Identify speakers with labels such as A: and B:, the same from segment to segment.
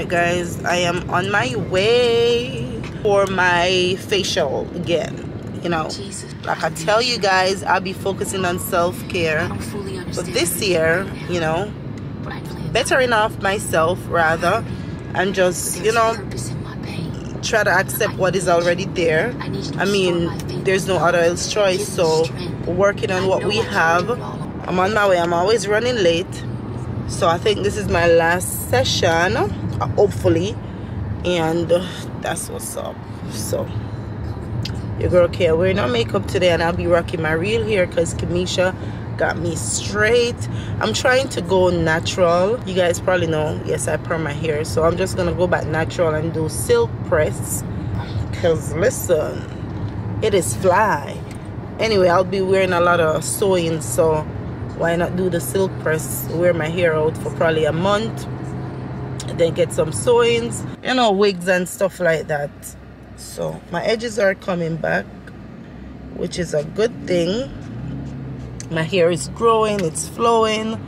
A: guys, I am on my way for my facial again. You know, like I tell you guys, I'll be focusing on self-care. But this year, you know, bettering off myself rather, and just, you know, try to accept what is already there. I mean, there's no other else choice, so working on what we have. I'm on my way. I'm always running late, so I think this is my last session, hopefully, and that's what's up. So your girl Kay wearing no makeup today, and I'll be rocking my real hair because Kamisha got me straight. I'm trying to go natural. You guys probably know, yes, I perm my hair, so I'm just gonna go back natural and do silk press, because listen, it is fly. Anyway, I'll be wearing a lot of sewing, so why not do the silk press, wear my hair out for probably a month, and then get some sewings, you know, wigs and stuff like that. So my edges are coming back, which is a good thing. My hair is growing, it's flowing,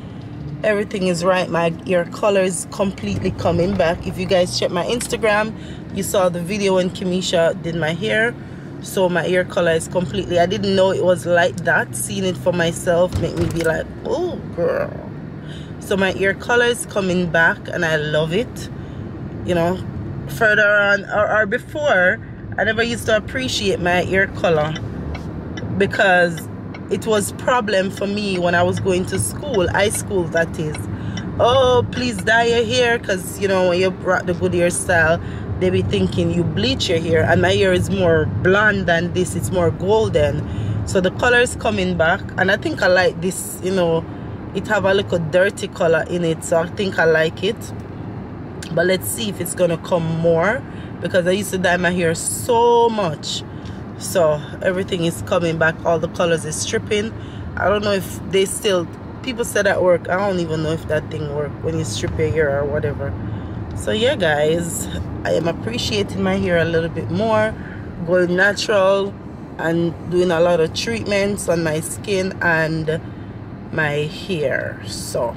A: everything is right. My ear color is completely coming back. If you guys check my Instagram, you saw the video when Kamisha did my hair. So my ear color is completely, I didn't know it was like that. Seeing it for myself make me be like, oh girl. So my ear color is coming back and I love it. You know, further on or before, I never used to appreciate my ear color because it was problem for me when I was going to school, high school that is. Oh, please dye your hair, because you know when you rock the good hairstyle, they be thinking you bleach your hair, and my hair is more blonde than this, it's more golden. So the color is coming back, and I think I like this, you know, it have a little dirty color in it, so I think I like it. But let's see if it's gonna come more, because I used to dye my hair so much. So everything is coming back, all the colors is stripping. I don't know if they still, people said at work, I don't even know if that thing works when you strip your hair or whatever. So yeah guys, I am appreciating my hair a little bit more, going natural and doing a lot of treatments on my skin and my hair. So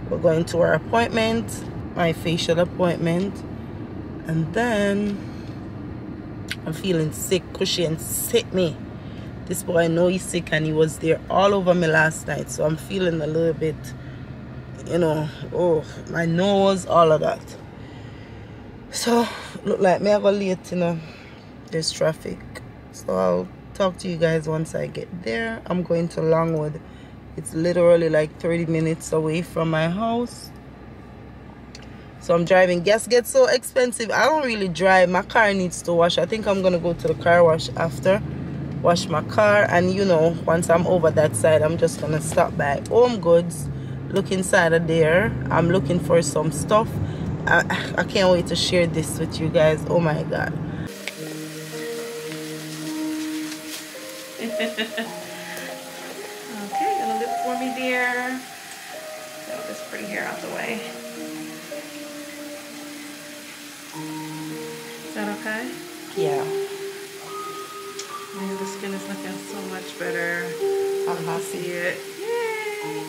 A: we're going to our appointment, my facial appointment, and then I'm feeling sick. Cushy sick me. This boy, I know he's sick, and he was there all over me last night, so I'm feeling a little bit, you know, oh, my nose, all of that. So look like me I go late, you know, there's traffic. So I'll talk to you guys once I get there. I'm going to Longwood. It's literally like 30 minutes away from my house. So I'm driving. Gas gets so expensive. I don't really drive. My car needs to wash. I think I'm gonna go to the car wash after, wash my car, and you know, once I'm over that side, I'm just gonna stop by Home Goods, look inside of there. I'm looking for some stuff. I can't wait to share this with you guys. Oh my god. Okay, gonna lift for me, dear. Get this pretty hair out the way. Is that okay? Yeah. Man, the skin is looking so much better. I'm happy. See it. Yay!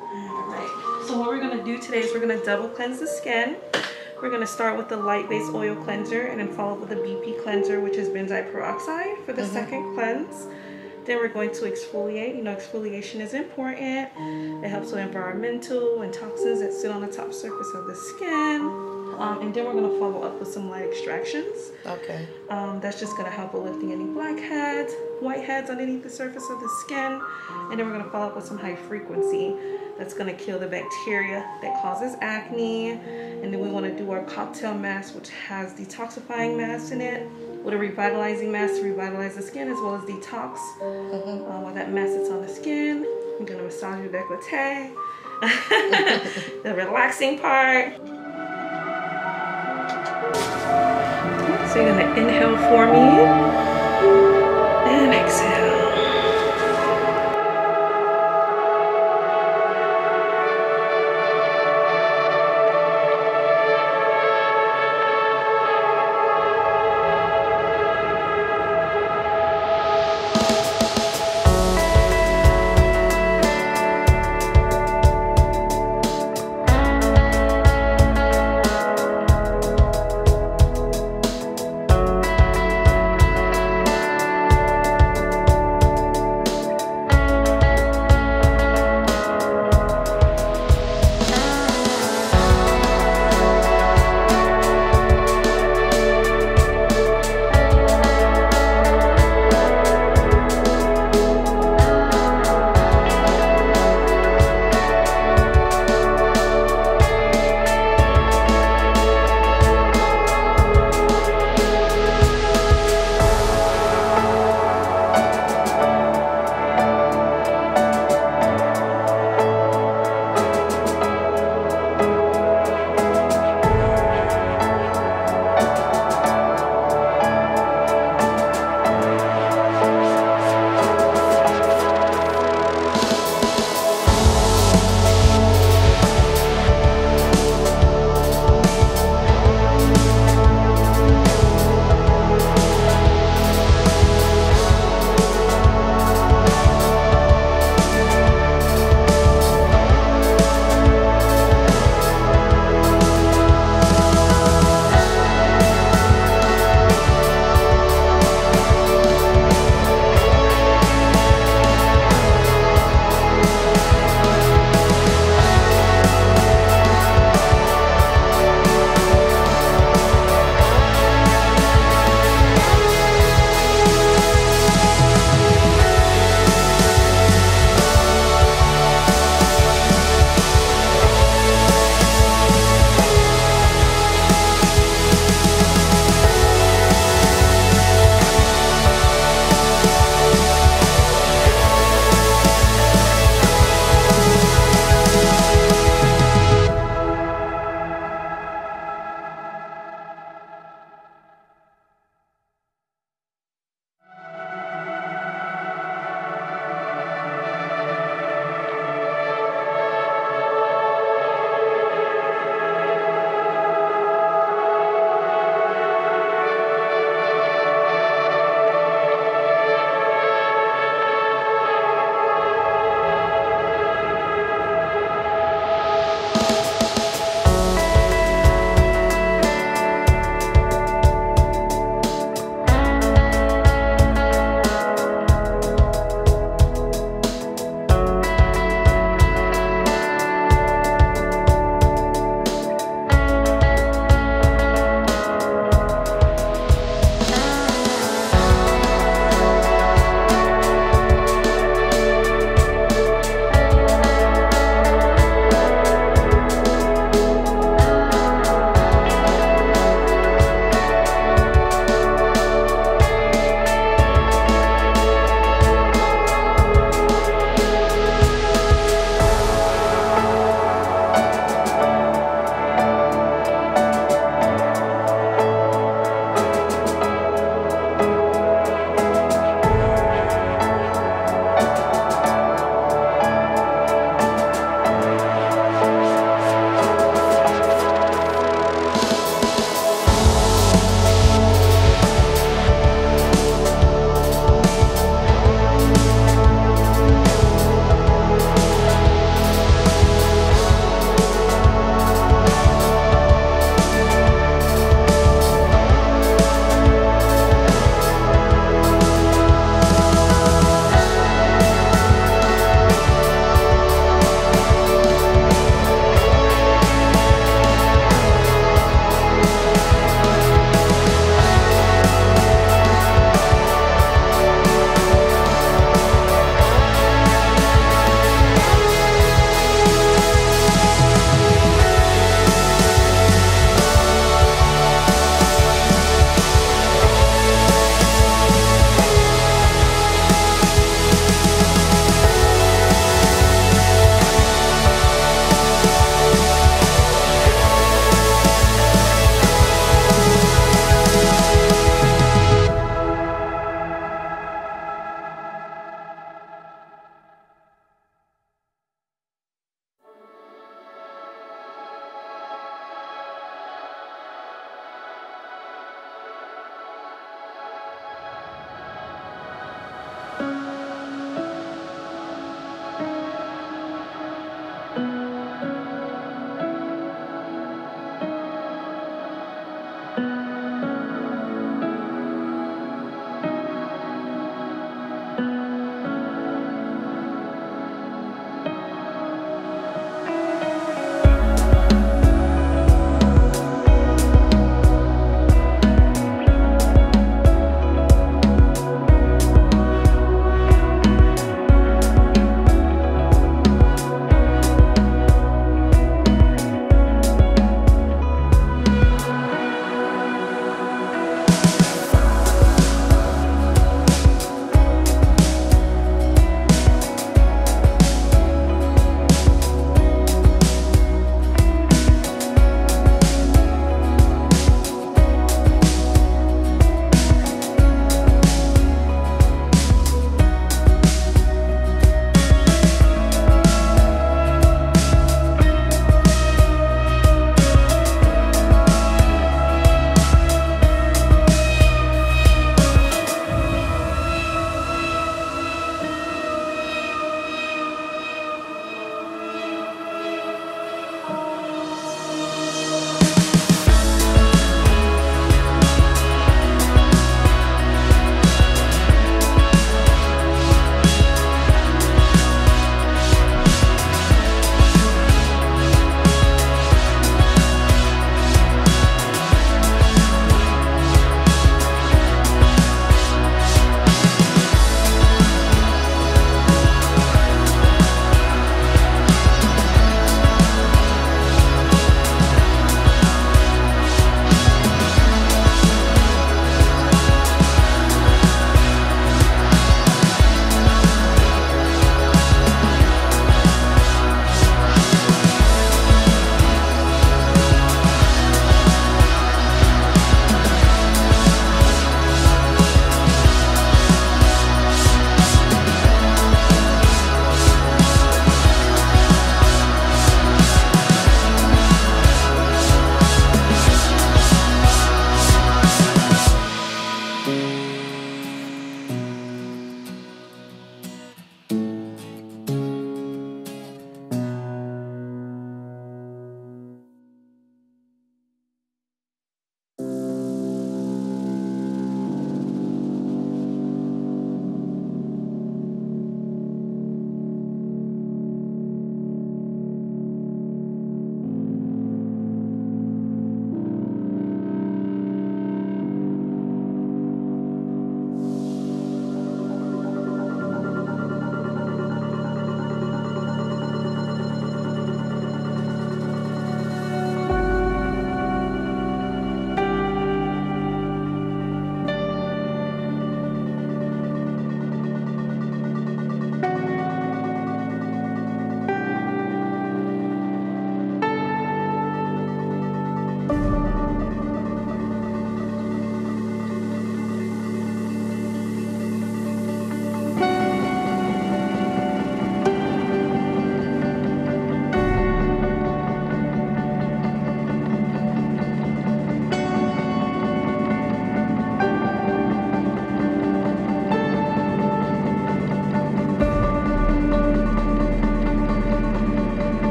A: Alright, so what we're going to do today is we're going to double cleanse the skin. We're going to start with the light base oil cleanser and then follow with the BP cleanser, which is benzoyl peroxide for the second cleanse. Then we're going to exfoliate. You know, exfoliation is important. It helps with environmental and toxins that sit on the top surface of the skin. And then we're going to follow up with some light extractions. Okay. That's just going to help with lifting any blackheads, whiteheads underneath the surface of the skin. And then we're going to follow up with some high frequency. That's going to kill the bacteria that causes acne. And then we want to do our cocktail mask, which has detoxifying mask in it, with a revitalizing mask to revitalize the skin as well as detox. While that mask sits on the skin, I'm going to massage your décolleté, the relaxing part. So you're going to inhale for me.